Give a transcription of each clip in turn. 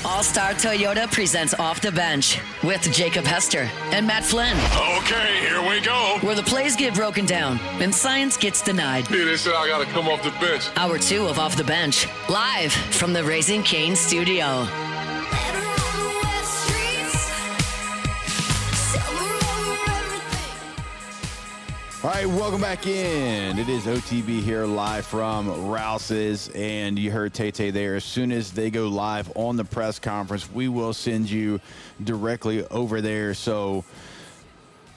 All-Star Toyota presents Off the Bench with Jacob Hester and Matt Flynn. Okay, here we go. Where the plays get broken down and science gets denied. Yeah, they said I got to come off the bench. Hour 2 of Off the Bench, live from the Raising Cane studio. All right, welcome back in. It is OTB here live from Rouse's, and you heard Tay there. As soon as they go live on the press conference, we will send you directly over there. So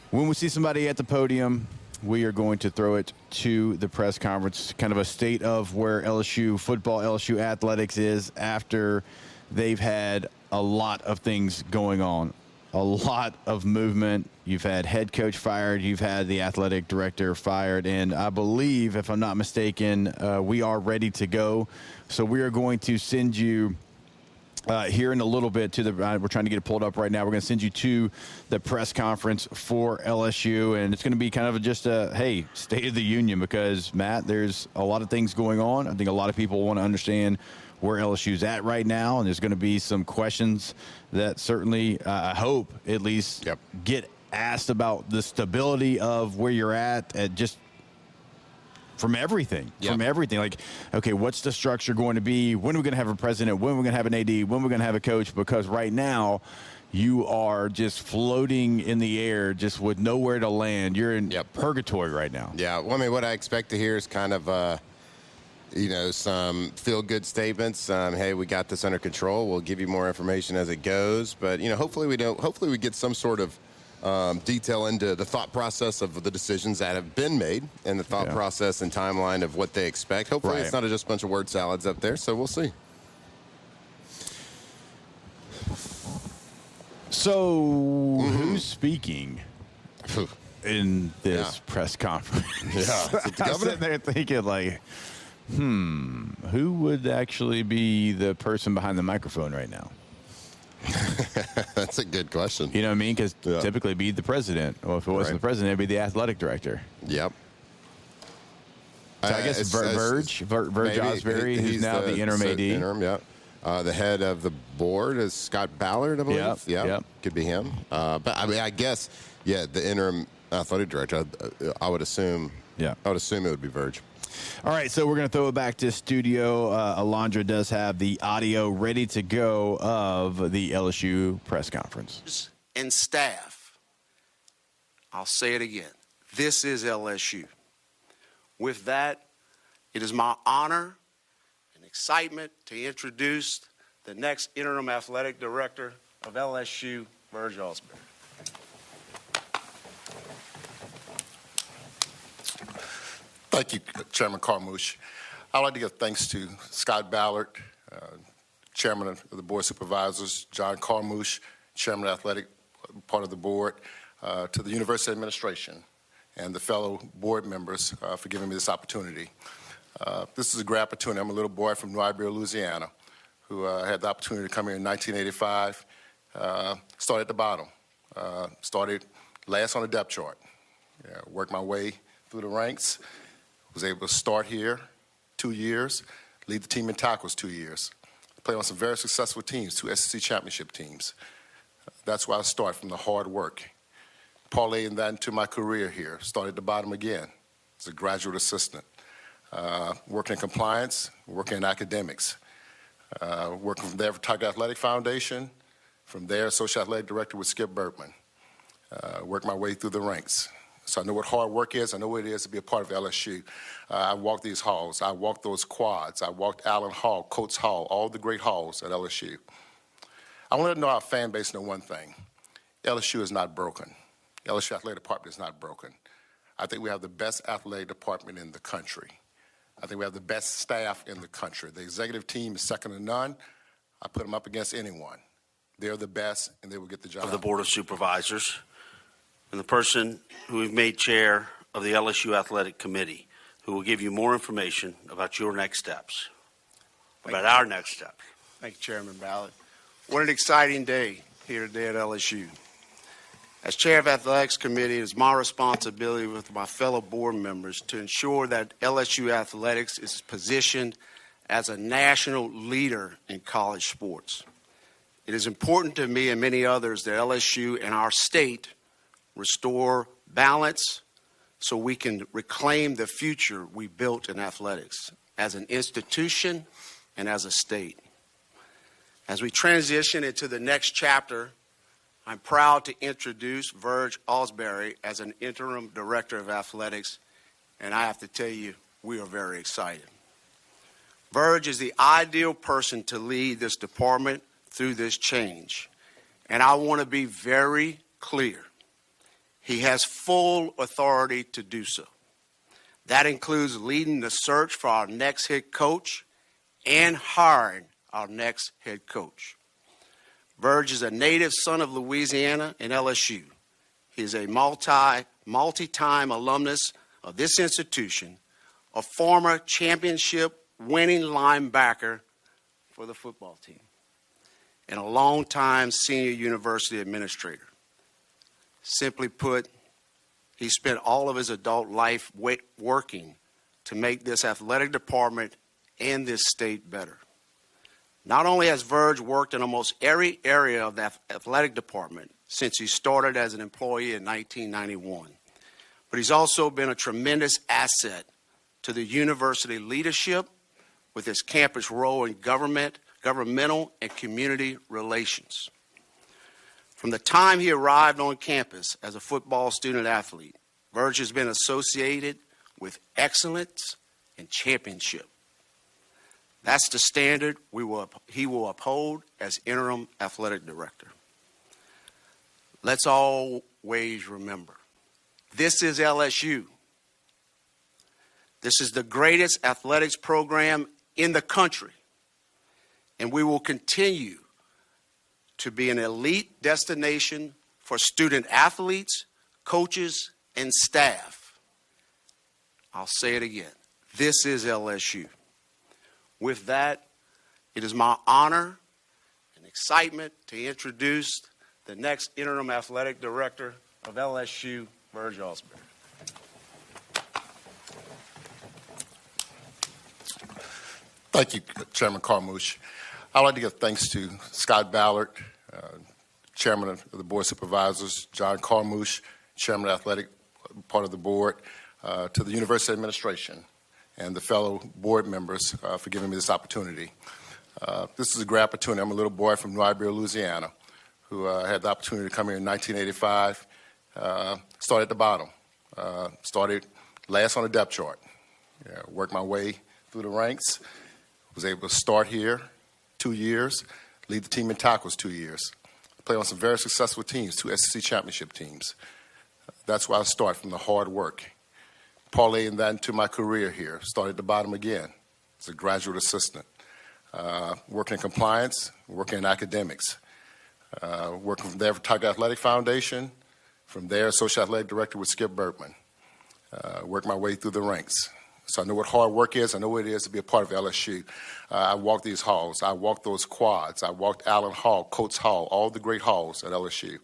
when we see somebody at the podium, we are going to throw it to the press conference, kind of a state of where LSU football, LSU athletics is after they've had a lot of things going on. A lot of movement. You've had head coach fired. You've had the athletic director fired. And I believe, if I'm not mistaken, we are ready to go. So we are going to send you here in a little bit to the we're trying to get it pulled up right now. We're going to send you to the press conference for LSU. And it's going to be kind of just a, hey, State of the Union, because, Matt, there's a lot of things going on. I think a lot of people want to understand where LSU's at right now, and there's going to be some questions that certainly, I hope, at least get asked about the stability of where you're at just from everything. From everything. Like, okay, what's the structure going to be? When are we going to have a president? When are we going to have an AD? When are we going to have a coach? Because right now, you are just floating in the air, just with nowhere to land. You're in purgatory right now. Yeah, well, I mean, what I expect to hear is kind of some feel-good statements. Hey, we got this under control. We'll give you more information as it goes. But, hopefully we get some sort of detail into the thought process of the decisions that have been made and the thought process and timeline of what they expect. Hopefully it's not just a bunch of word salads up there, so we'll see. So who's speaking in this press conference? I'm sitting there thinking, like, who would actually be the person behind the microphone right now? That's a good question. You know what I mean? Because typically it'd be the president. Well, if it wasn't the president, it'd be the athletic director. Yep. So I guess Verge Ausberry, who's now the interim AD. Interim, the head of the board is Scott Ballard, I believe. Yep. Could be him. But I mean, I guess, the interim athletic director, I would assume. I would assume it would be Verge. All right, so we're going to throw it back to studio. Alondra does have the audio ready to go of the LSU press conference. And staff, I'll say it again, this is LSU. With that, it is my honor and excitement to introduce the next interim athletic director of LSU, Verge Ausberry. Thank you, Chairman Carmouche. I'd like to give thanks to Scott Ballard, Chairman of the Board of Supervisors, John Carmouche, Chairman of the Athletic part of the board, to the University Administration and the fellow board members for giving me this opportunity. This is a great opportunity. I'm a little boy from New Iberia, Louisiana, who had the opportunity to come here in 1985. Started at the bottom. Started last on the depth chart. Worked my way through the ranks. Was able to start here 2 years, lead the team in tackles 2 years. Played on some very successful teams, 2 SEC championship teams. That's where I start, from the hard work. Parlaying that into my career here. Started at the bottom again as a graduate assistant. Working in compliance, working in academics. Working from there for Tiger Athletic Foundation. From there, Associate Athletic Director with Skip Bergman. Worked my way through the ranks. So I know what hard work is. I know what it is to be a part of LSU. I walked these halls. I walked those quads. I walked Allen Hall, Coates Hall, all the great halls at LSU. I want to know our fan base know one thing. LSU is not broken. LSU Athletic Department is not broken. I think we have the best athletic department in the country. I think we have the best staff in the country. The executive team is second to none. I put them up against anyone. They're the best, and they will get the job. Of the Board of Supervisors, and the person who we've made chair of the LSU Athletic Committee, who will give you more information about your next steps, our next steps. Thank you, Chairman Ballard. What an exciting day here today at LSU. As chair of the Athletics Committee, it is my responsibility with my fellow board members to ensure that LSU Athletics is positioned as a national leader in college sports. It is important to me and many others that LSU and our state restore balance so we can reclaim the future we built in athletics as an institution and as a state. As we transition into the next chapter, I'm proud to introduce Verge Ausberry as an interim director of athletics, and I have to tell you, we are very excited. Verge is the ideal person to lead this department through this change, and I want to be very clear. He has full authority to do so. That includes leading the search for our next head coach and hiring our next head coach. Verge is a native son of Louisiana and LSU. He is a multi-time alumnus of this institution, a former championship-winning linebacker for the football team, and a longtime senior university administrator. Simply put, he spent all of his adult life working to make this athletic department and this state better. Not only has Verge worked in almost every area of the athletic department since he started as an employee in 1991, but he's also been a tremendous asset to the university leadership with his campus role in governmental and community relations. From the time he arrived on campus as a football student athlete, Verge has been associated with excellence and championship. That's the standard he will uphold as interim athletic director. Let's always remember, this is LSU. This is the greatest athletics program in the country, and we will continue to be an elite destination for student athletes, coaches, and staff. I'll say it again. This is LSU. With that, it is my honor and excitement to introduce the next interim athletic director of LSU, Verge Ausberry. Thank you, Chairman Carmouche. I'd like to give thanks to Scott Ballard, Chairman of the Board of Supervisors, John Carmouche, Chairman of the Athletic part of the board, to the University Administration, and the fellow board members for giving me this opportunity. This is a great opportunity. I'm a little boy from New Iberia, Louisiana, who had the opportunity to come here in 1985. Started at the bottom. Started last on the depth chart. Worked my way through the ranks. Was able to start here 2 years, lead the team in tackles 2 years. Played on some very successful teams, 2 SEC championship teams. That's where I start, from the hard work. Parlaying that into my career here. Started at the bottom again as a graduate assistant. Working in compliance, working in academics. Working from there for Tiger Athletic Foundation. From there, Associate Athletic Director with Skip Bertman. Worked my way through the ranks. So I know what hard work is. I know what it is to be a part of LSU. I walked these halls. I walked those quads. I walked Allen Hall, Coates Hall, all the great halls at LSU.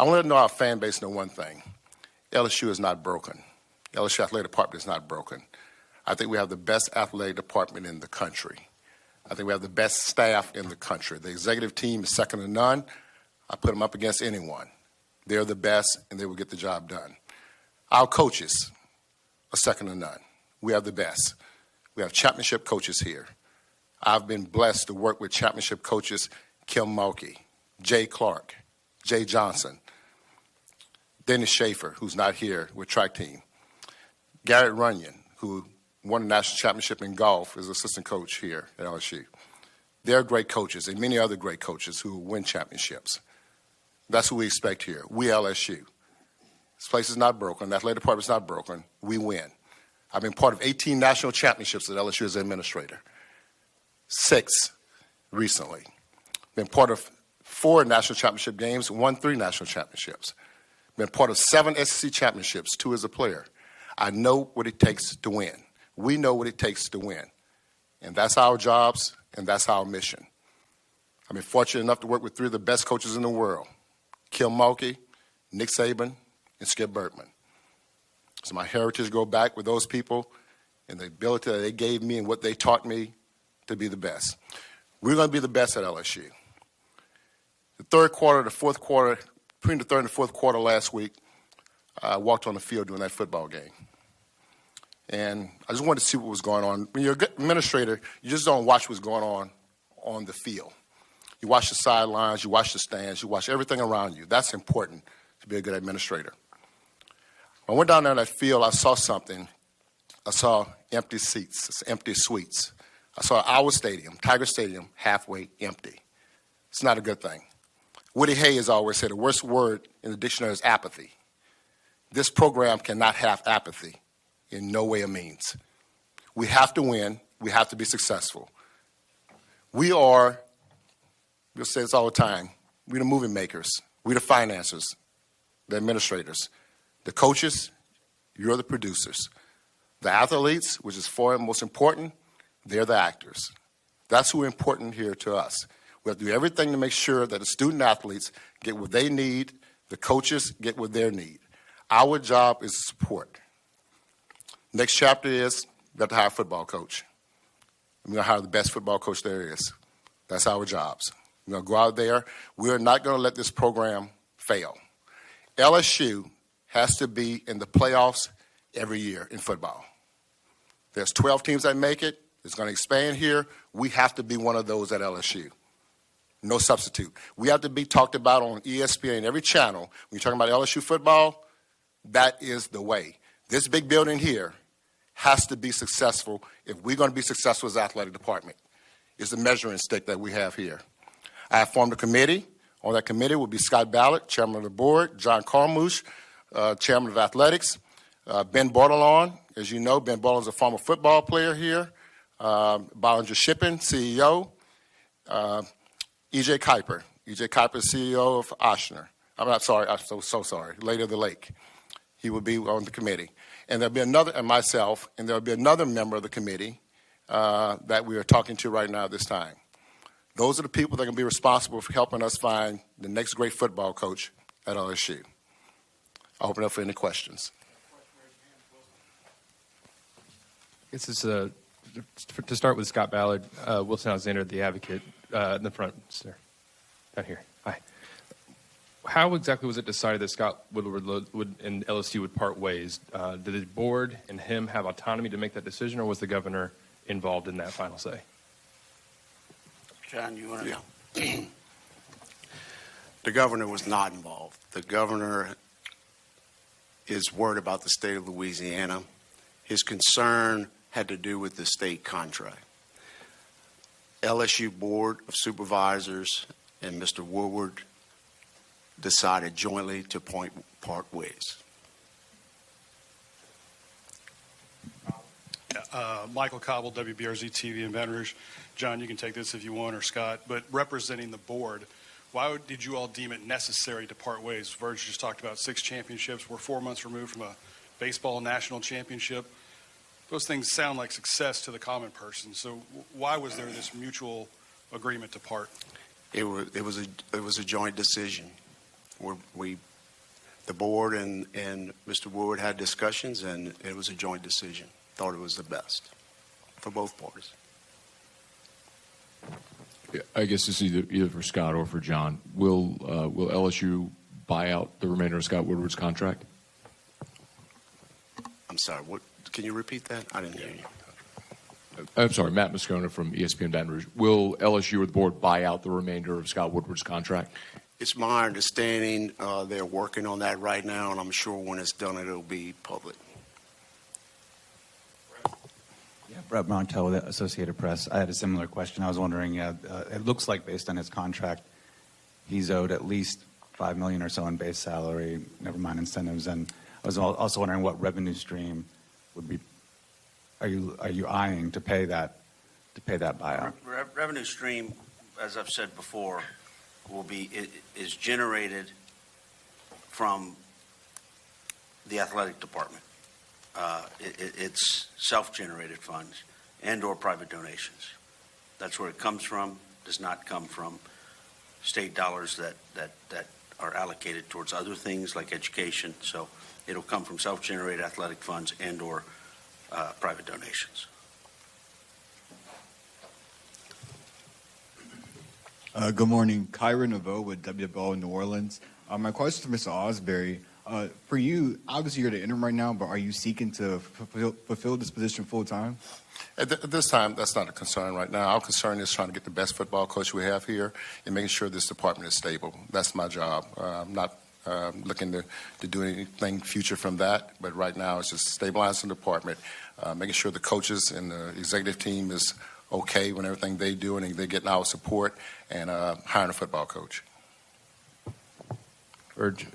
I want to know our fan base know one thing. LSU is not broken. LSU Athletic Department is not broken. I think we have the best athletic department in the country. I think we have the best staff in the country. The executive team is second to none. I put them up against anyone. They're the best, and they will get the job done. Our coaches are second to none. We have the best. We have championship coaches here. I've been blessed to work with championship coaches Kim Mulkey, Jay Clark, Jay Johnson, Dennis Schaefer, who's not here with track team, Garrett Runyon, who won the national championship in golf as assistant coach here at LSU. They're great coaches, and many other great coaches who win championships. That's what we expect here. We LSU. This place is not broken. The athletic department is not broken. We win. I've been part of 18 national championships at LSU as an administrator. 6 recently. Been part of 4 national championship games, won 3 national championships. Been part of 7 SEC championships, 2 as a player. I know what it takes to win. We know what it takes to win. And that's our jobs, and that's our mission. I've been fortunate enough to work with 3 of the best coaches in the world, Kim Mulkey, Nick Saban, and Skip Bertman. So my heritage go back with those people and the ability that they gave me and what they taught me to be the best. We're going to be the best at LSU. third quarter, the fourth quarter, between the third and the fourth quarter last week, I walked on the field during that football game. And I just wanted to see what was going on. When you're an administrator, you just don't watch what's going on the field. You watch the sidelines, you watch the stands, you watch everything around you. That's important to be a good administrator. When I went down there in that field, I saw something. I saw empty seats, empty suites. I saw our stadium, Tiger Stadium, halfway empty. It's not a good thing. Woody Hayes always said the worst word in the dictionary is apathy. This program cannot have apathy in no way or means. We have to win. We have to be successful. We are, we'll say this all the time, we're the movie makers. We're the financiers, the administrators. The coaches, you're the producers. The athletes, which is far most important, they're the actors. That's who important here to us. We have to do everything to make sure that the student athletes get what they need, the coaches get what they need. Our job is support. Next chapter is we have to hire a football coach. We're going to hire the best football coach there is. That's our jobs. We're going to go out there. We're not going to let this program fail. LSU has to be in the playoffs every year in football. There's 12 teams that make it. It's going to expand here. We have to be one of those at LSU. No substitute. We have to be talked about on ESPN, every channel. When you're talking about LSU football, that is the way. This big building here has to be successful if we're going to be successful as an athletic department. It's the measuring stick that we have here. I have formed a committee. On that committee will be Scott Ballard, chairman of the board, John Carmouche, chairman of athletics, Ben Bordelon. As you know, Ben Bordelon is a former football player here, Bollinger Shipping, CEO, E.J. Kuiper. E.J. Kuiper is CEO of Ochsner. I'm not sorry, I'm so sorry, Lady of the Lake. He will be on the committee. And there'll be another, and myself, and there'll be another member of the committee that we are talking to right now at this time. Those are the people that are going to be responsible for helping us find the next great football coach at LSU. I'll open up for any questions. This is to start with Scott Ballard, Wilson Alexander, the advocate in the front, sir, down here. Hi. How exactly was it decided that Scott Woodward and LSU would part ways? Did the board and him have autonomy to make that decision, or was the governor involved in that final say? John, you want to? Yeah. The governor was not involved. The governor is worried about the state of Louisiana. His concern had to do with the state contract. LSU Board of Supervisors and Mr. Woodward decided jointly to part ways. Michael Cobble, WBRZ TV in Baton Rouge. John, you can take this if you want, or Scott, but representing the board, why did you all deem it necessary to part ways? Verge just talked about 6 championships. We're 4 months removed from a baseball national championship. Those things sound like success to the common person. So why was there this mutual agreement to part? It was a joint decision. The board and Mr. Woodward had discussions, and it was a joint decision. Thought it was the best for both parties. Yeah, I guess this is either for Scott or for John. Will LSU buy out the remainder of Scott Woodward's contract? I'm sorry. What? Can you repeat that? I didn't hear you. I'm sorry, Matt Moscona from ESPN Baton Rouge. Will LSU or the board buy out the remainder of Scott Woodward's contract? It's my understanding they're working on that right now, and I'm sure when it's done, it'll be public. Yeah, Brett Montel with Associated Press. I had a similar question. I was wondering, it looks like based on his contract, he's owed at least $5 million or so in base salary, never mind incentives. And I was also wondering what revenue stream would be. Are you eyeing to pay that buyout? Revenue stream, as I've said before, is generated from the athletic department. It's self-generated funds and/or private donations. That's where it comes from. Does not come from state dollars that are allocated towards other things like education. So it'll come from self-generated athletic funds and/or private donations. Good morning. Kyra Naveau with WBL in New Orleans. My question to Mr. Ausberry. For you, obviously you're the interim right now, but are you seeking to fulfill this position full time? At this time, that's not a concern right now. Our concern is trying to get the best football coach we have here and making sure this department is stable. That's my job. I'm not looking to do anything future from that, but right now it's just stabilizing the department, making sure the coaches and the executive team is okay with everything they do and they're getting our support, and hiring a football coach. Verge,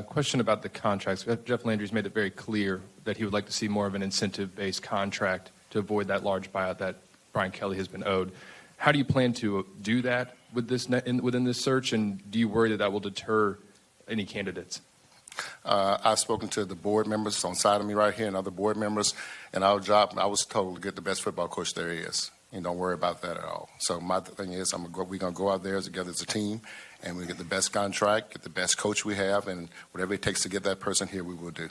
question about the contracts. Jeff Landry's made it very clear that he would like to see more of an incentive-based contract to avoid that large buyout that Brian Kelly has been owed. How do you plan to do that with this within this search, and do you worry that will deter any candidates? I've spoken to the board members on side of me right here and other board members, and our job, I was told to get the best football coach there is, and don't worry about that at all. So my thing is, we're going to go out there together as a team, and we get the best contract, get the best coach we have, and whatever it takes to get that person here, we will do.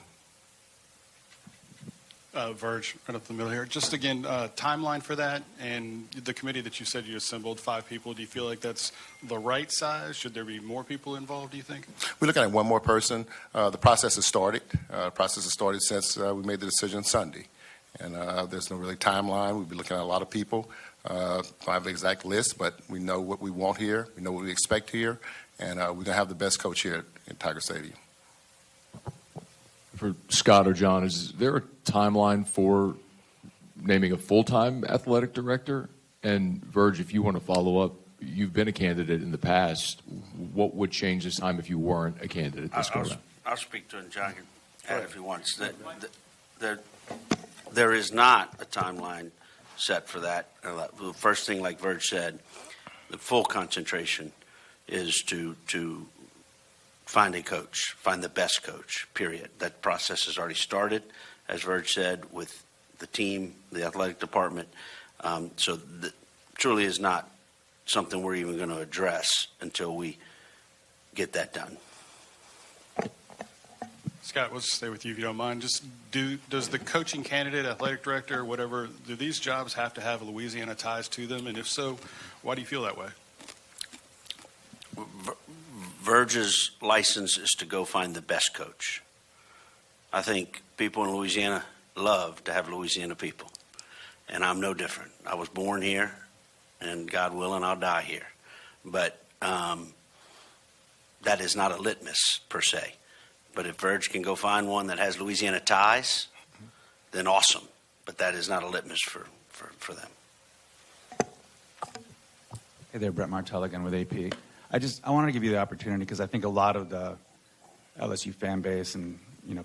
Verge, right up the middle here. Just again, timeline for that, and the committee that you said you assembled, 5 people. Do you feel like that's the right size? Should there be more people involved, do you think? We're looking at one more person. The process has started. Since we made the decision Sunday. And there's no really timeline. We'll be looking at a lot of people. I have the exact list, but we know what we want here. We know what we expect here. And we're going to have the best coach here at Tiger Stadium. For Scott or John, is there a timeline for naming a full-time athletic director? And Verge, if you want to follow up, you've been a candidate in the past. What would change this time if you weren't a candidate this go around? I'll speak to it, and John can add if he wants. There is not a timeline set for that. The first thing, like Verge said, the full concentration is to find a coach, find the best coach, period. That process has already started, as Verge said, with the team, the athletic department. So truly is not something we're even going to address until we get that done. Scott, let's stay with you if you don't mind. Just does the coaching candidate, athletic director, whatever, do these jobs have to have Louisiana ties to them? And if so, why do you feel that way? Verge's license is to go find the best coach. I think people in Louisiana love to have Louisiana people, and I'm no different. I was born here, and God willing, I'll die here. But that is not a litmus per se. But if Verge can go find one that has Louisiana ties, then awesome. But that is not a litmus for them. Hey there, Brett Martell again with AP. I wanted to give you the opportunity because I think a lot of the LSU fan base and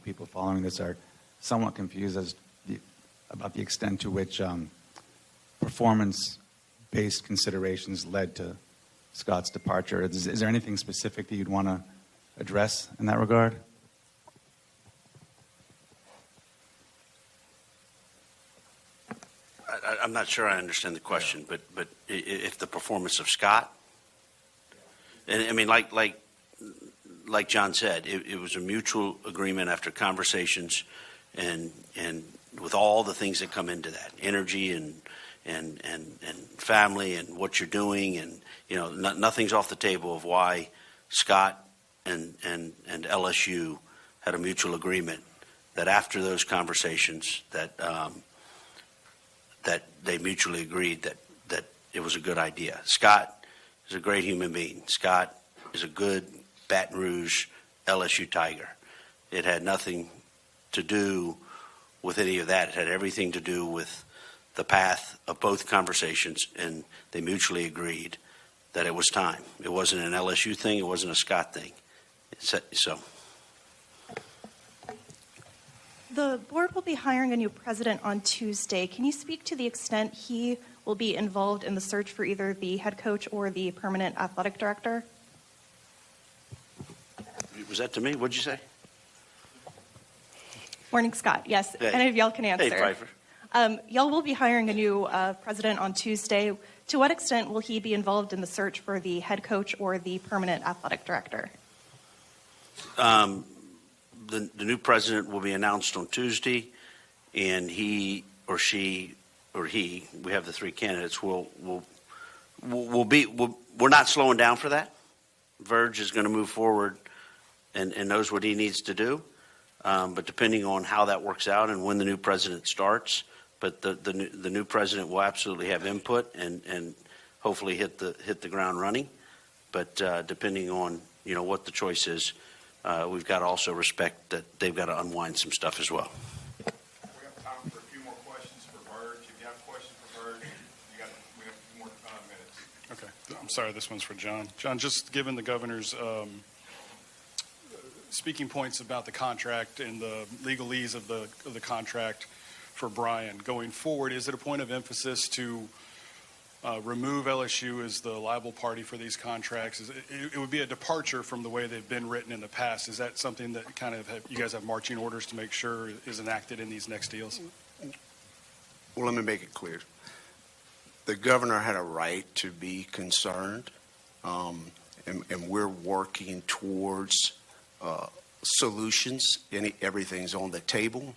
people following this are somewhat confused about the extent to which performance-based considerations led to Scott's departure. Is there anything specific that you'd want to address in that regard? I'm not sure I understand the question, but if the performance of Scott, and I mean, like John said, it was a mutual agreement after conversations, and with all the things that come into that, energy and family and what you're doing, and nothing's off the table of why Scott and LSU had a mutual agreement that after those conversations that they mutually agreed that it was a good idea. Scott is a great human being. Scott is a good Baton Rouge LSU Tiger. It had nothing to do with any of that. It had everything to do with the path of both conversations, and they mutually agreed that it was time. It wasn't an LSU thing. It wasn't a Scott thing. So. The board will be hiring a new president on Tuesday. Can you speak to the extent he will be involved in the search for either the head coach or the permanent athletic director? Was that to me? What'd you say? Morning, Scott. Yes, Hey. any of y'all can answer. Hey, Pfeiffer. Y'all will be hiring a new president on Tuesday. To what extent will he be involved in the search for the head coach or the permanent athletic director? The new president will be announced on Tuesday, and he or she or he, we have the 3 candidates, will we're not slowing down for that. Verge is going to move forward and knows what he needs to do. But depending on how that works out and when the new president starts, but the new president will absolutely have input and hopefully hit the ground running. But depending on what the choice is, we've got to also respect that they've got to unwind some stuff as well. We have time for a few more questions for Verge. If you have questions for Verge, we have a few more minutes. Okay. I'm sorry, this one's for John. John, just given the governor's speaking points about the contract and the legalese of the contract for Brian going forward, is it a point of emphasis to remove LSU as the liable party for these contracts? It would be a departure from the way they've been written in the past. Is that something that kind of you guys have marching orders to make sure is enacted in these next deals? Well, let me make it clear. The governor had a right to be concerned, and we're working towards solutions. Everything's on the table.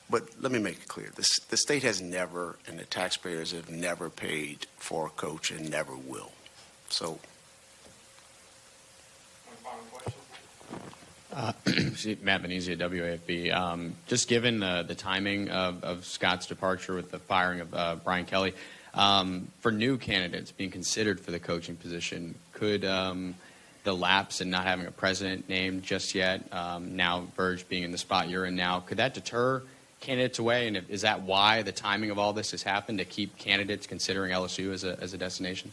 But let me make it clear. The state has never, and the taxpayers have never paid for a coach and never will. So. One final question? Matt Venezia, WAFB. Just given the timing of Scott's departure with the firing of Brian Kelly, for new candidates being considered for the coaching position, could the lapse in not having a president named just yet, now Verge being in the spot you're in now, could that deter candidates away? And is that why the timing of all this has happened, to keep candidates considering LSU as a destination?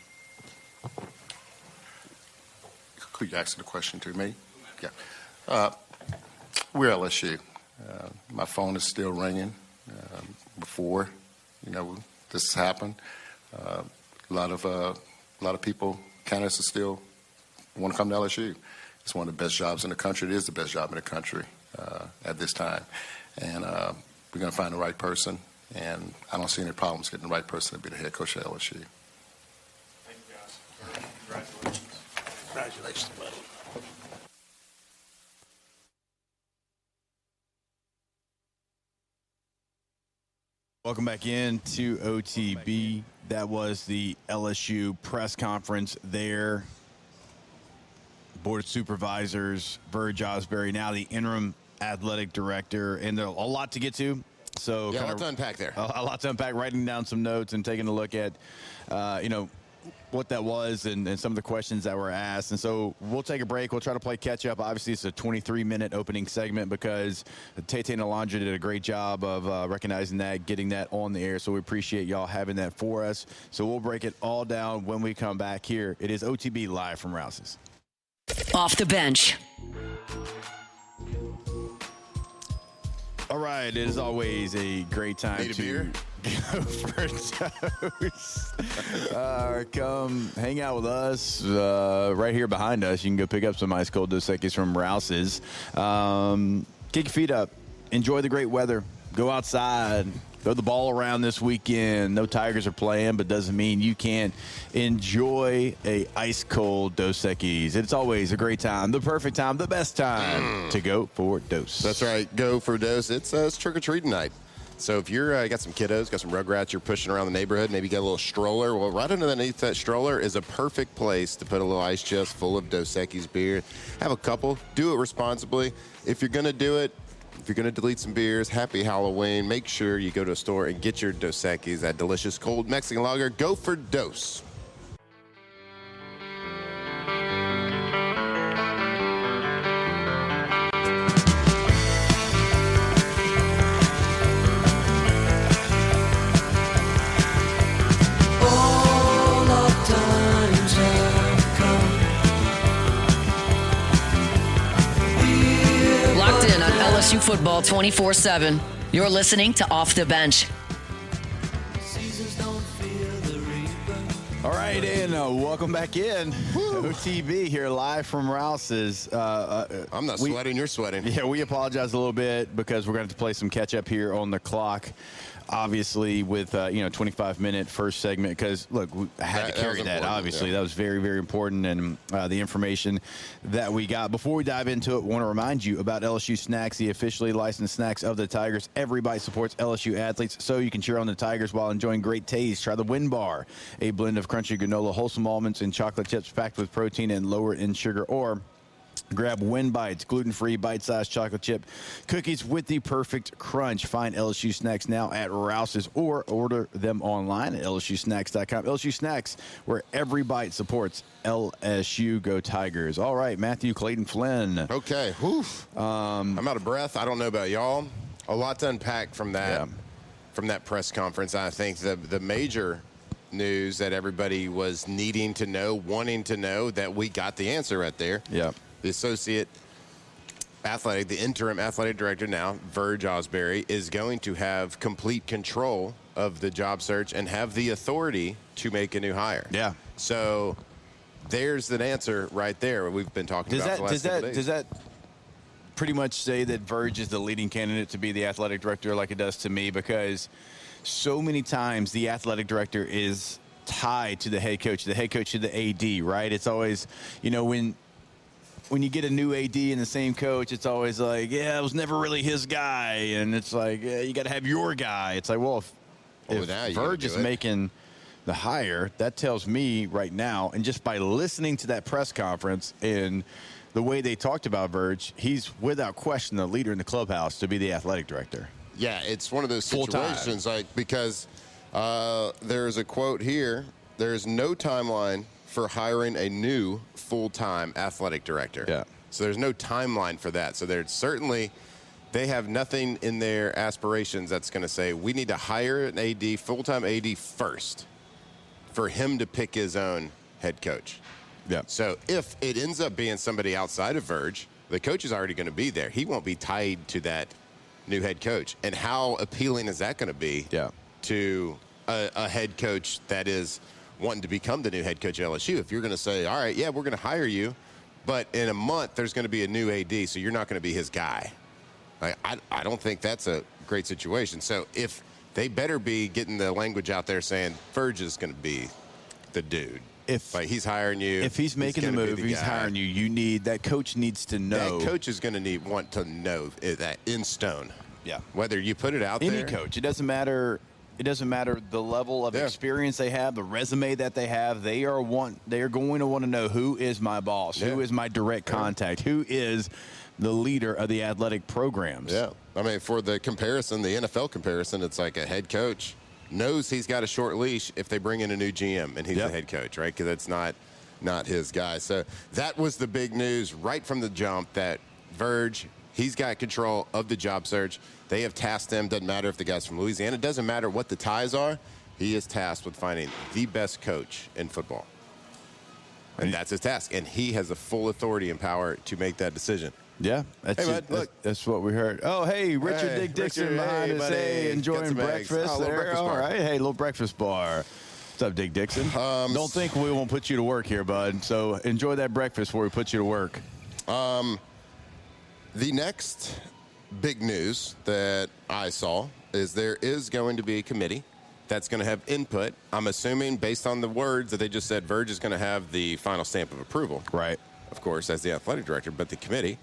Could you ask the question to me? Yeah. We're LSU. My phone is still ringing before, this happened. A lot of people, candidates, are still want to come to LSU. It's one of the best jobs in the country. It is the best job in the country at this time. And we're going to find the right person, and I don't see any problems getting the right person to be the head coach at LSU. Thank you, guys. Congratulations. Congratulations, buddy. Welcome back in to OTB. That was the LSU press conference there. Board of Supervisors, Verge Ausberry, now the interim athletic director, and there's a lot to get to. So yeah, a lot to unpack there. A lot to unpack, writing down some notes and taking a look at, what that was and some of the questions that were asked. And so we'll take a break. We'll try to play catch up. Obviously, it's a 23-minute opening segment because Tay and Alondra did a great job of recognizing that, getting that on the air. So we appreciate y'all having that for us. So we'll break it all down when we come back here. It is OTB live from Rouse's. Off the bench. All right, it is always a great time Need a to beer? go for toast. Come hang out with us right here behind us. You can go pick up some ice cold Dos Equis from Rouse's. Kick your feet up. Enjoy the great weather. Go outside. Throw the ball around this weekend. No Tigers are playing, but doesn't mean you can't enjoy a ice cold Dos Equis. It's always a great time, the perfect time, the best time to go for Dos. That's right. Go for Dos. It's trick-or-treating night. So if you're got some kiddos, got some rugrats, you're pushing around the neighborhood, maybe you got a little stroller. Well, right underneath that stroller is a perfect place to put a little ice chest full of Dos Equis beer. Have a couple. Do it responsibly. If you're going to do it, if you're going to delete some beers, happy Halloween. Make sure you go to a store and get your Dos Equis, that delicious cold Mexican lager. Go for Dos. Locked in on LSU football 24/7. You're listening to Off the Bench. All right, and welcome back in. OTB here live from Rouse's. I'm not sweating, you're sweating. Yeah, we apologize a little bit because we're going to have to play some catch up here on the clock. obviously with 25-minute first segment, because look, I had to carry that. Obviously, that was very, very important, and the information that we got. Before we dive into it, I want to remind you about LSU Snacks, the officially licensed snacks of the Tigers. Every bite supports LSU athletes, so you can cheer on the Tigers while enjoying great taste. Try the Win Bar, a blend of crunchy granola, wholesome almonds, and chocolate chips packed with protein and lower in sugar. Or grab Win Bites, gluten-free, bite-sized chocolate chip cookies with the perfect crunch. Find LSU Snacks now at Rouse's or order them online at lsusnacks.com. LSU Snacks, where every bite supports LSU. Go Tigers. All right, Matthew Clayton Flynn. Okay. I'm out of breath. I don't know about y'all. A lot to unpack from that press conference. I think the major news that everybody was needing to know, wanting to know, that we got the answer right there. Yeah. The the interim athletic director now, Verge Ausberry, is going to have complete control of the job search and have the authority to make a new hire. Yeah. So there's an answer right there. We've been talking about the last couple days. Does that pretty much say that Verge is the leading candidate to be the athletic director, like it does to me? Because so many times the athletic director is tied to the head coach to the AD, right? It's always, when you get a new AD and the same coach, it's always like, it was never really his guy. And it's like, you got to have your guy. It's like, well, if Verge is making the hire, that tells me right now, and just by listening to that press conference and the way they talked about Verge, he's without question the leader in the clubhouse to be the athletic director. Yeah, it's one of those situations, because there's a quote here. There's no timeline for hiring a new full-time athletic director. Yeah. So there's no timeline for that. So there's certainly, they have nothing in their aspirations that's going to say, we need to hire an AD, full-time AD first for him to pick his own head coach. Yeah. So if it ends up being somebody outside of Verge, the coach is already going to be there. He won't be tied to that new head coach. And how appealing is that going to be to a head coach that is wanting to become the new head coach at LSU? If you're going to say, all right, we're going to hire you, but in a month there's going to be a new AD, so you're not going to be his guy. I don't think that's a great situation. So if they better be getting the language out there saying Verge is going to be the dude. If he's hiring you, if he's making the move, he's hiring you. That coach needs to know. That coach is going to want to know that in stone. Yeah. Whether you put it out there. Any coach, it doesn't matter. It doesn't matter the level of experience they have, the resume that they have. They are going to want to know, who is my boss, who is my direct contact, who is the leader of the athletic programs. Yeah. I mean, for the comparison, the NFL comparison, it's like a head coach knows he's got a short leash if they bring in a new GM and he's the head coach, right? Because it's not his guy. So that was the big news right from the jump, that Verge, he's got control of the job search. They have tasked him. Doesn't matter if the guy's from Louisiana. It doesn't matter what the ties are. He is tasked with finding the best coach in football. And that's his task. And he has the full authority and power to make that decision. Yeah, that's what we heard. Oh, hey, Richard Dick Dixon behind us. Hey, enjoying breakfast there. All right, hey, little breakfast bar. What's up, Dick Dixon? Don't think we won't put you to work here, bud. So enjoy that breakfast before we put you to work. The next big news that I saw is there is going to be a committee that's going to have input. I'm assuming, based on the words that they just said, Verge is going to have the final stamp of approval. Right. Of course, as the athletic director, but the committee.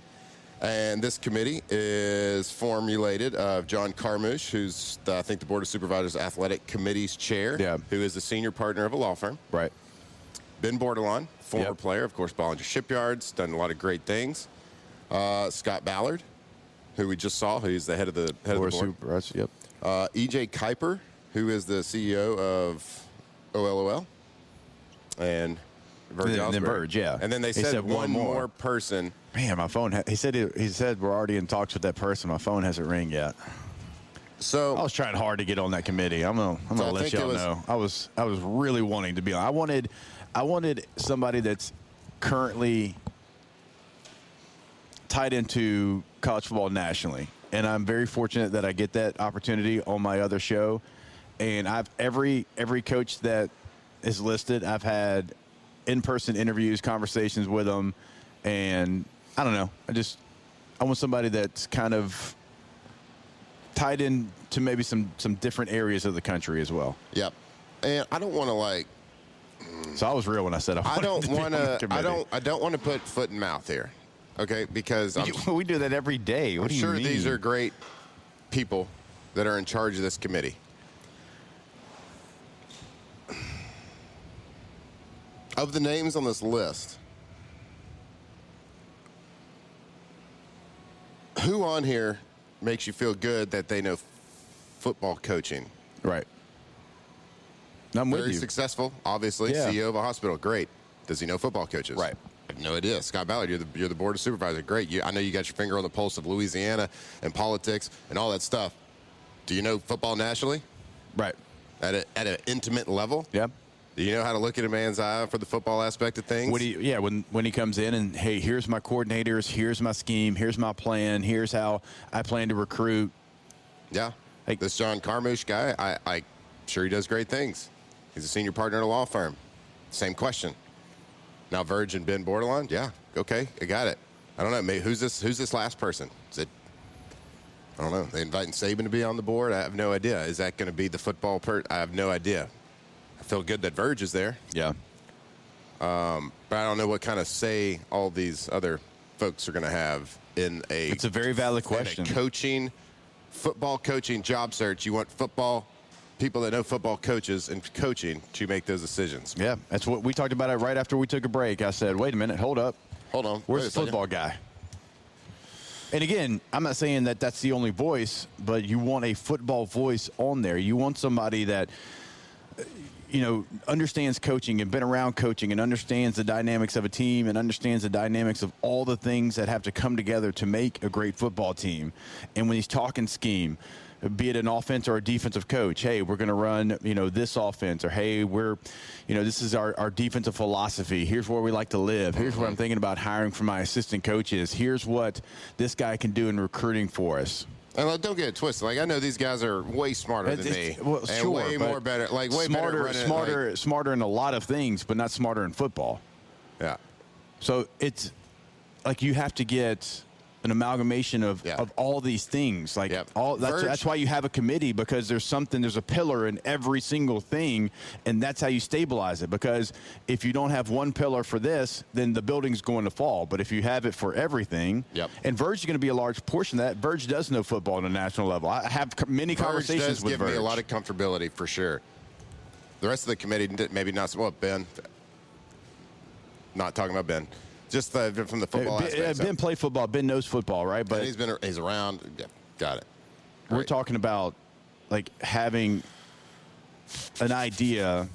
And this committee is formulated of John Carmouche, who's, I think, the Board of Supervisors Athletic Committee's chair, who is the senior partner of a law firm. Right. Ben Bordelon, former player, of course, Bollinger Shipyards, done a lot of great things. Scott Ballard, who we just saw, who's the head of the board. Supervisors, yep. E.J. Kuiper, who is the CEO of OLOL, and Verge Ausberry. Then Verge, And then they said one more person. Man, my phone. He said we're already in talks with that person. My phone hasn't ring yet. So I was trying hard to get on that committee. I'm gonna let y'all know. I was really wanting to be on. I wanted somebody that's currently tied into college football nationally, and I'm very fortunate that I get that opportunity on my other show. And I've every coach that is listed, I've had in-person interviews, conversations with them, and I don't know. I want somebody that's kind of tied in to maybe some different areas of the country as well. Yep. And I don't want to So I was real when I said I don't want to put foot in mouth here, okay? Because we do that every day. What I'm do you sure mean? These are great people that are in charge of this committee. Of the names on this list, who on here makes you feel good that they know football coaching? Right. I'm with Very you. Successful, obviously. Yeah. CEO of a hospital. Great. Does he know football coaches? Right. I have no idea. Scott Ballard, you're the board of supervisors. Great. I know you got your finger on the pulse of Louisiana and politics and all that stuff. Do you know football nationally? Right. At an intimate level? Yep. Do you know how to look at a man's eye for the football aspect of things? When he comes in and, hey, here's my coordinators, here's my scheme, here's my plan, here's how I plan to recruit. Yeah. This John Carmouche guy, I'm sure he does great things. He's a senior partner at a law firm. Same question. Now Verge and Ben Bordelon? Yeah. Okay, I got it. I don't know. Maybe who's this last person? Is it? I don't know. They inviting Saban to be on the board? I have no idea. Is that going to be the football I have no idea. I feel good that Verge is there. Yeah. But I don't know what kind of say all these other folks are going to have in a. It's a very valid question. Football coaching job search. You want people that know football coaches and coaching to make those decisions. Yeah, that's what we talked about it right after we took a break. I said, wait a minute, hold up. Hold on. Where's the football guy? And again, I'm not saying that that's the only voice, but you want a football voice on there. You want somebody that, understands coaching and been around coaching and understands the dynamics of a team and understands the dynamics of all the things that have to come together to make a great football team. And when he's talking scheme, be it an offense or a defensive coach, hey, we're going to run, this offense, or hey, this is our defensive philosophy. Here's where we like to live. Here's what I'm thinking about hiring for my assistant coaches. Here's what this guy can do in recruiting for us. And don't get it twisted. I know these guys are way smarter than me. Well, and way more better. Way better smarter in a lot of things, but not smarter in football. Yeah. So it's like you have to get an amalgamation of all these things. That's why you have a committee, because there's a pillar in every single thing, and that's how you stabilize it. Because if you don't have one pillar for this, then the building's going to fall. But if you have it for everything, and Verge is going to be a large portion of that. Verge does know football on a national level. I have many conversations with Verge. Verge does give me a lot of comfortability for sure. The rest of the committee maybe not. Well, Ben. Not talking about Ben. Just from the football aspect. Ben played football. Ben knows football, right? But he's around. Yeah, got it. We're talking about having an idea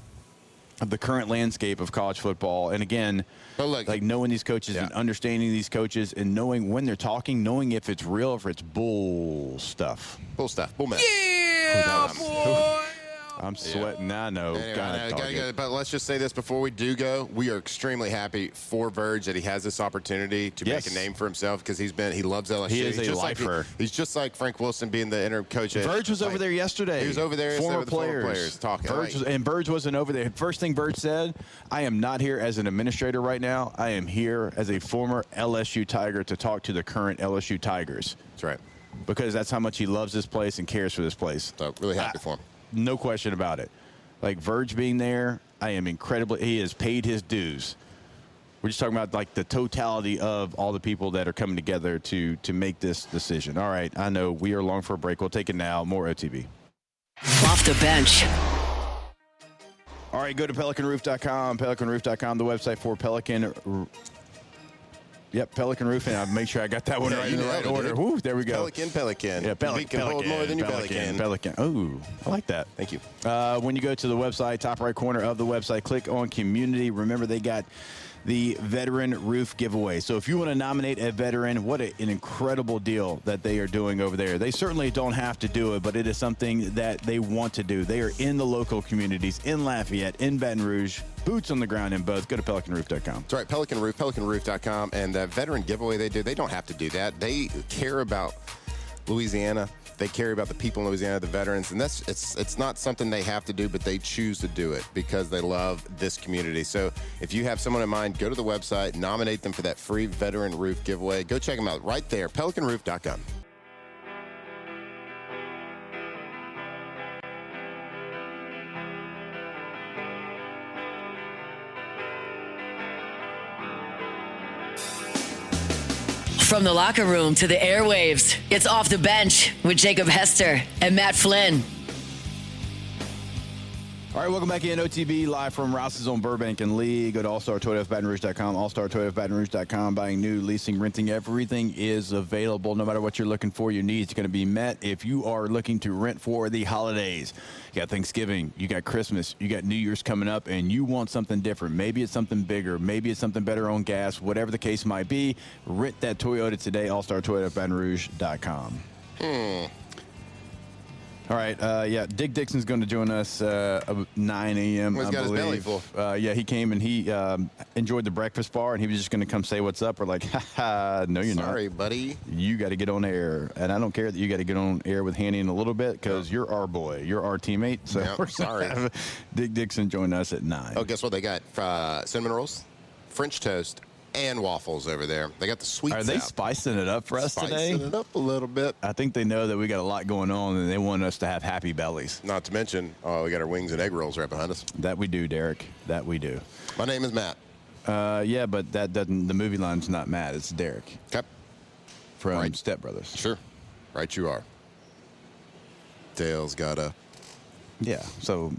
of the current landscape of college football, and again, knowing these coaches and understanding these coaches and knowing when they're talking, knowing if it's real or if it's bull stuff. Bull stuff. Bull mess. Yeah, boy. I'm sweating. I know. Anyway, but let's just say this before we do go. We are extremely happy for Verge that he has this opportunity to make a name for himself, because he loves LSU. He is a lifer. He's just like Frank Wilson being the interim coach. Verge was over there yesterday. He was over there. Former players talking. Verge wasn't over there. First thing Verge said, I am not here as an administrator right now. I am here as a former LSU Tiger to talk to the current LSU Tigers. That's right. Because that's how much he loves this place and cares for this place. So really happy for him. No question about it. Verge being there, he has paid his dues. We're just talking about the totality of all the people that are coming together to make this decision. All right, I know we are long for a break. We'll take it now. More OTB. Off the bench. All right, go to PelicanRoof.com. PelicanRoof.com, the website for Pelican. Yep, Pelican Roofing. I'll make sure I got that one right in the right order. Woo, there we go. Pelican. Yeah, We can hold more than your Pelican. Pelican. Oh, I like that. Thank you. When you go to the website, top right corner of the website, click on Community. Remember, they got the Veteran Roof Giveaway. So if you want to nominate a veteran, what an incredible deal that they are doing over there. They certainly don't have to do it, but it is something that they want to do. They are in the local communities, in Lafayette, in Baton Rouge, boots on the ground in both. Go to PelicanRoof.com. That's right, Pelican Roof, PelicanRoof.com. And that veteran giveaway they do, they don't have to do that. They care about Louisiana. They care about the people in Louisiana, the veterans, and it's not something they have to do, but they choose to do it because they love this community. So if you have someone in mind, go to the website, nominate them for that free veteran roof giveaway. Go check them out right there, PelicanRoof.com. From the locker room to the airwaves, it's Off the Bench with Jacob Hester and Matt Flynn. All right, welcome back in. OTB live from Rouse's on Burbank and Lee. Go to allstartoyotabatonrouge.com, allstartoyotabatonrouge.com. Buying new, leasing, renting, everything is available. No matter what you're looking for, your needs are going to be met. If you are looking to rent for the holidays, you got Thanksgiving, you got Christmas, you got New Year's coming up, and you want something different. Maybe it's something bigger. Maybe it's something better on gas. Whatever the case might be, rent that Toyota today, allstartoyotabatonrouge.com. All right, Dick Dixon's going to join us at 9 a.m. He's got his belly full. He came and he enjoyed the breakfast bar, and he was just going to come say what's up. We're like, no, you're not. Sorry, buddy. You got to get on air. And I don't care that you got to get on air with Hanny in a little bit because you're our boy. You're our teammate. So we're sorry. Have Dick Dixon join us at 9. Oh, guess what? They got cinnamon rolls, French toast, and waffles over there. They got the sweets Are they out. spicing it up for us today? Spicing it up a little bit. I think they know that we got a lot going on, and they want us to have happy bellies. Not to mention, we got our wings and egg rolls right behind us. That we do, Derek. That we do. My name is Matt. But that doesn't. The movie line's not Matt. It's Derek. Okay. From Step Brothers. Sure. Right you are. Dale's got a... Yeah, so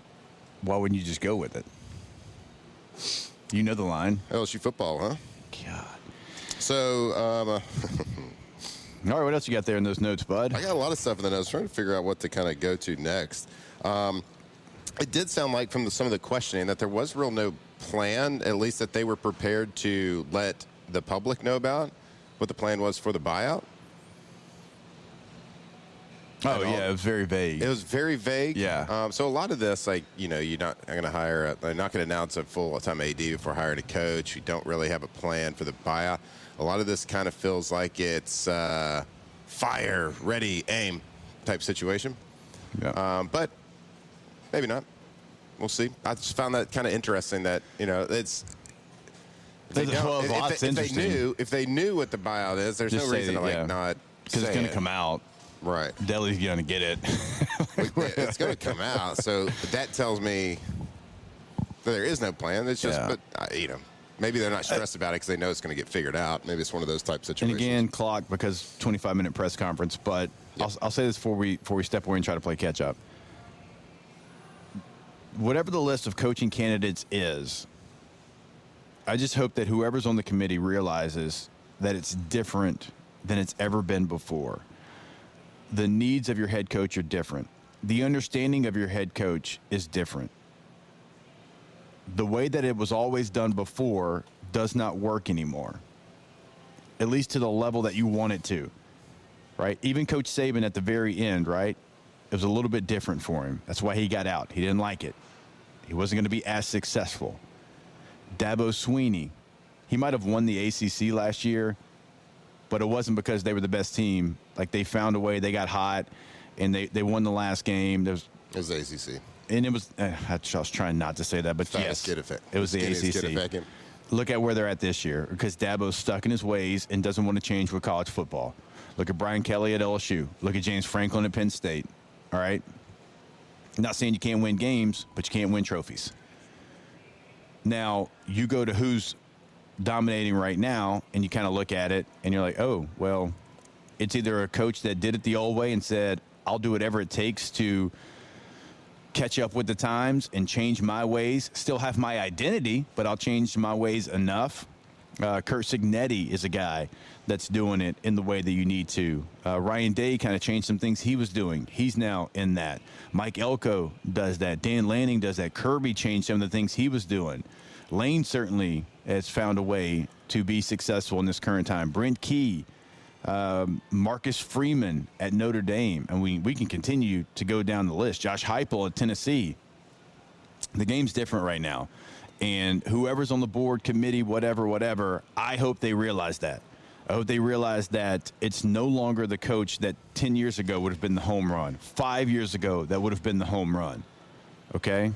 why wouldn't you just go with it? You know the line. LSU football, huh? God. So, all right, what else you got there in those notes, bud? I got a lot of stuff in the notes. Trying to figure out what to kind of go to next. It did sound like from some of the questioning that there was real no plan, at least that they were prepared to let the public know about what the plan was for the buyout. Oh, yeah, it was very vague. It was very vague. Yeah. So a lot of this, like, you're not going to they're not going to announce a full-time AD before hiring a coach. You don't really have a plan for the buyout. A lot of this kind of feels like it's fire, ready, aim type situation. Yeah. But maybe not. We'll see. I just found that kind of interesting that, it's... If they knew what the buyout is, there's no reason to not because it's going to come out. Right. Deli's going to get it. It's going to come out. So that tells me that there is no plan. It's just, maybe they're not stressed about it because they know it's going to get figured out. Maybe it's one of those type situations. And again, clock because 25-minute press conference. But I'll say this before we step away and try to play catch up. Whatever the list of coaching candidates is, I just hope that whoever's on the committee realizes that it's different than it's ever been before. The needs of your head coach are different. The understanding of your head coach is different. The way that it was always done before does not work anymore, at least to the level that you want it to, right? Even Coach Saban at the very end, right? It was a little bit different for him. That's why he got out. He didn't like it. He wasn't going to be as successful. Dabo Swinney, he might have won the ACC last year, but it wasn't because they were the best team. Like, they found a way. They got hot, and they won the last game. It was the ACC. And it was I was trying not to say that, but yes, it was the ACC. Look at where they're at this year because Dabo's stuck in his ways and doesn't want to change with college football. Look at Brian Kelly at LSU. Look at James Franklin at Penn State. All right? I'm not saying you can't win games, but you can't win trophies. Now, you go to who's dominating right now, and you kind of look at it, and you're like, oh, well, it's either a coach that did it the old way and said, I'll do whatever it takes to catch up with the times and change my ways, still have my identity, but I'll change my ways enough. Kurt Cignetti is a guy that's doing it in the way that you need to. Ryan Day kind of changed some things he was doing. He's now in that. Mike Elko does that. Dan Lanning does that. Kirby changed some of the things he was doing. Lane certainly has found a way to be successful in this current time. Brent Key, Marcus Freeman at Notre Dame, and we can continue to go down the list. Josh Heupel at Tennessee. The game's different right now, and whoever's on the board, committee, whatever, I hope they realize that. I hope they realize that it's no longer the coach that 10 years ago would have been the home run. 5 years ago, that would have been the home run. Okay?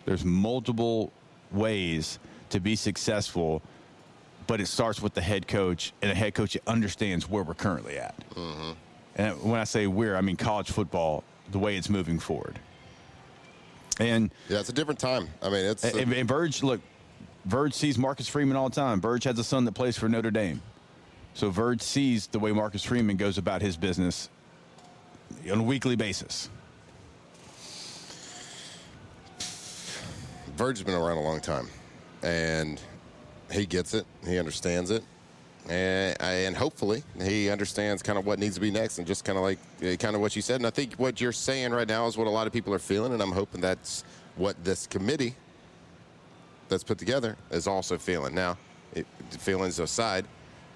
There's multiple ways to be successful, but it starts with the head coach, and a head coach that understands where we're currently at. Mm-hmm. And when I say I mean college football, the way it's moving forward. And yeah, it's a different time. I mean, it's and Verge sees Marcus Freeman all the time. Verge has a son that plays for Notre Dame. So Verge sees the way Marcus Freeman goes about his business on a weekly basis. Verge has been around a long time, and he gets it. He understands it. And hopefully he understands kind of what needs to be next, and just kind of like what you said. And I think what you're saying right now is what a lot of people are feeling, and I'm hoping that's what this committee that's put together is also feeling. Now, feelings aside,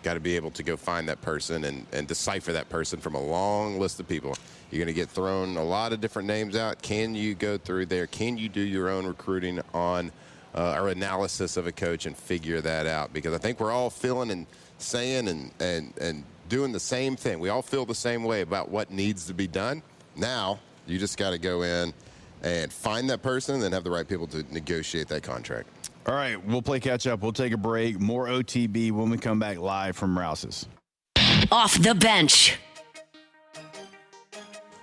got to be able to go find that person and decipher that person from a long list of people. You're going to get thrown a lot of different names out. Can you go through there? Can you do your own recruiting on or analysis of a coach and figure that out? Because I think we're all feeling and saying and doing the same thing. We all feel the same way about what needs to be done. Now, you just got to go in and find that person and then have the right people to negotiate that contract. All right, we'll play catch up. We'll take a break. More OTB when we come back live from Rouse's. Off the bench.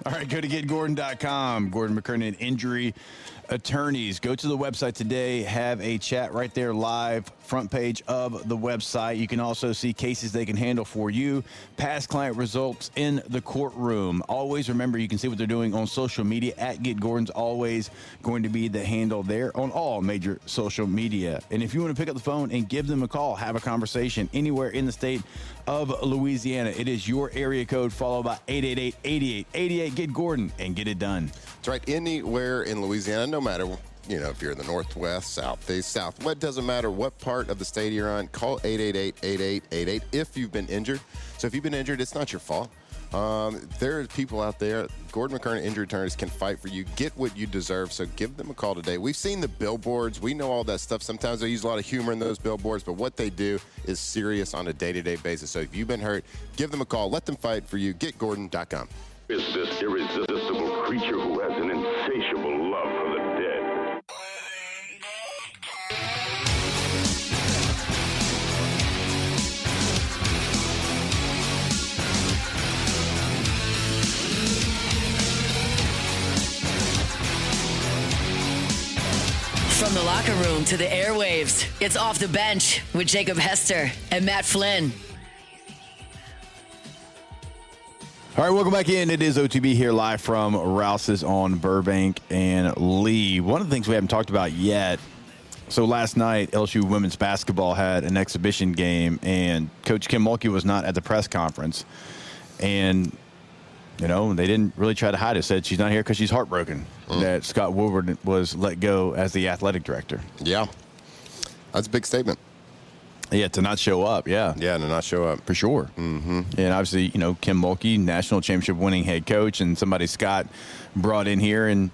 All right, go to getgordon.com. Gordon McKernan, injury attorneys. Go to the website today. Have a chat right there live, front page of the website. You can also see cases they can handle for you, past client results in the courtroom. Always remember, you can see what they're doing on social media. At Get Gordon's always going to be the handle there on all major social media. And if you want to pick up the phone and give them a call, have a conversation anywhere in the state of Louisiana, it is your area code followed by 888-8888. Get Gordon and get it done. That's right. Anywhere in Louisiana, no matter, if you're in the northwest, southeast, south, what doesn't matter what part of the state you're on, call 888-8888 if you've been injured. So if you've been injured, it's not your fault. There are people out there. Gordon McKernan injury attorneys can fight for you. Get what you deserve. So give them a call today. We've seen the billboards. We know all that stuff. Sometimes they use a lot of humor in those billboards, but what they do is serious on a day-to-day basis. So if you've been hurt, give them a call. Let them fight for you. GetGordon.com. Is this irresistible creature who has an insatiable love for the dead. From the locker room to the airwaves, it's Off the Bench with Jacob Hester and Matt Flynn. All right, welcome back in. It is OTB here live from Rouse's on Burbank and Lee. One of the things we haven't talked about yet, so last night LSU women's basketball had an exhibition game, and Coach Kim Mulkey was not at the press conference. And, they didn't really try to hide it. Said she's not here because she's heartbroken that Scott Woodward was let go as the athletic director. Yeah, that's a big statement. Yeah, to not show up, yeah. Yeah, to not show up. For sure. Mm-hmm. And obviously, Kim Mulkey, national championship winning head coach, and somebody Scott brought in here, and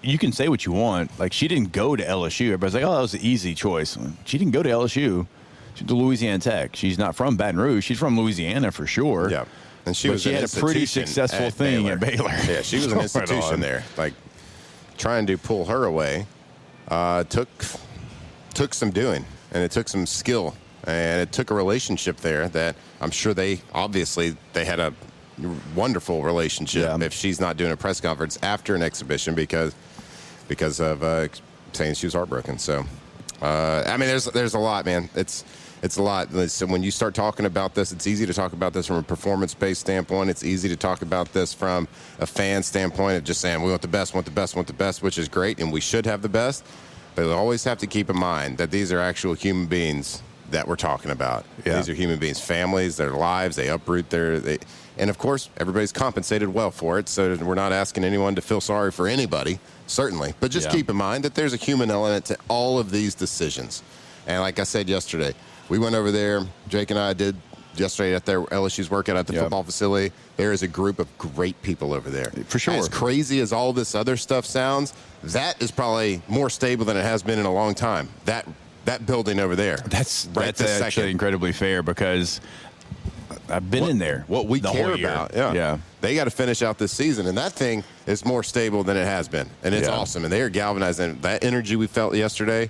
you can say what you want. Like, she didn't go to LSU. Everybody's like, oh, that was an easy choice. She didn't go to LSU. She went to Louisiana Tech. She's not from Baton Rouge. She's from Louisiana for sure. Yeah. And she had a pretty successful thing at Baylor. Yeah, she was an institution there. Like, trying to pull her away took some doing. And it took some skill, and it took a relationship there that I'm sure they had a wonderful relationship if she's not doing a press conference after an exhibition because of saying she was heartbroken. So, there's a lot, man. It's a lot. Listen, when you start talking about this, it's easy to talk about this from a performance-based standpoint. It's easy to talk about this from a fan standpoint of just saying we want the best, which is great, and we should have the best. But we always have to keep in mind that these are actual human beings that we're talking about. Yeah. These are human beings, families, their lives, they uproot and of course, everybody's compensated well for it, so we're not asking anyone to feel sorry for anybody, certainly. But just keep in mind that there's a human element to all of these decisions. And like I said yesterday, we went over there, Jake and I did yesterday at their LSU's workout at the football facility. There is a group of great people over there. For sure. As crazy as all this other stuff sounds, that is probably more stable than it has been in a long time. That building over there. That's actually incredibly fair because I've been in there. What we care about. Yeah. They got to finish out this season, and that thing is more stable than it has been. And it's awesome. And they are galvanizing. That energy we felt yesterday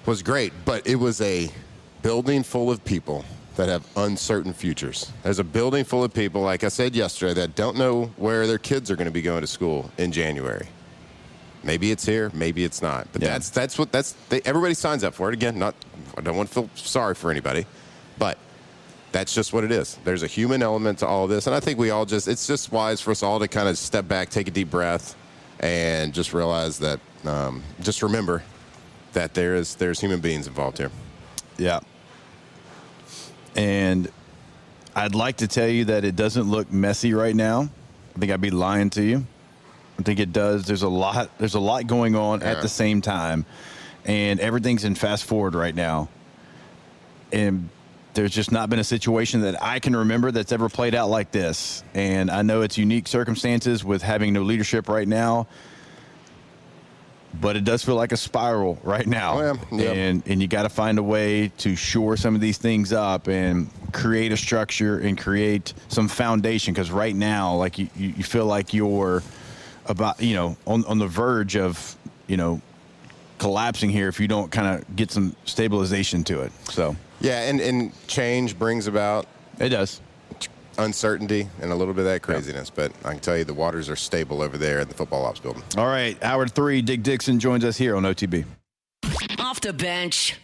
was great, but it was a building full of people that have uncertain futures. There's a building full of people, like I said yesterday, that don't know where their kids are going to be going to school in January. Maybe it's here, maybe it's not. But everybody signs up for it. Again, I don't want to feel sorry for anybody, but that's just what it is. There's a human element to all of this. And I think it's just wise for us all to kind of step back, take a deep breath, and just realize that, just remember that there's human beings involved here. Yeah. And I'd like to tell you that it doesn't look messy right now. I think I'd be lying to you. I think it does. There's a lot going on at the same time, and everything's in fast forward right now. And there's just not been a situation that I can remember that's ever played out like this. And I know it's unique circumstances with having no leadership right now, but it does feel like a spiral right now. Oh, yeah. Yep. And you got to find a way to shore some of these things up and create a structure and create some foundation. Because right now, like you feel like you're about, on the verge of, collapsing here if you don't kind of get some stabilization to it. So yeah, and change brings about, it does, uncertainty and a little bit of that craziness. Yep. But I can tell you the waters are stable over there at the football ops building. All right, hour 3, Dick Dixon joins us here on OTB. Off the bench.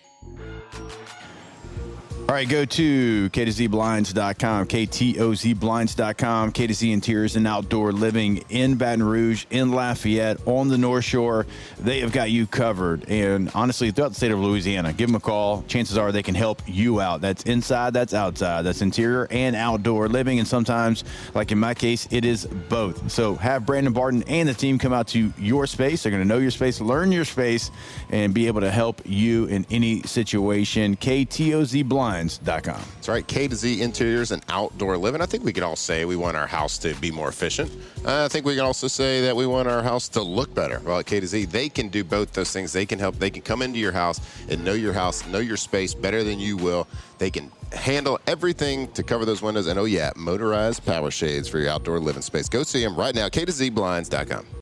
All right, go to KTOZBlinds.com, KTOZBlinds.com, K2Z Interiors and Outdoor Living in Baton Rouge, in Lafayette, on the North Shore. They have got you covered. And honestly, throughout the state of Louisiana, give them a call. Chances are they can help you out. That's inside, that's outside. That's interior and outdoor living. And sometimes, like in my case, it is both. So have Brandon Barton and the team come out to your space. They're going to know your space, learn your space, and be able to help you in any situation. KTOZBlinds.com. That's right, K2Z Interiors and Outdoor Living. I think we could all say we want our house to be more efficient. I think we can also say that we want our house to look better. Well, at K2Z, they can do both those things. They can help. They can come into your house, know your space better than you will. They can handle everything to cover those windows. And, oh, yeah, motorized power shades for your outdoor living space. Go see them right now, K2ZBlinds.com.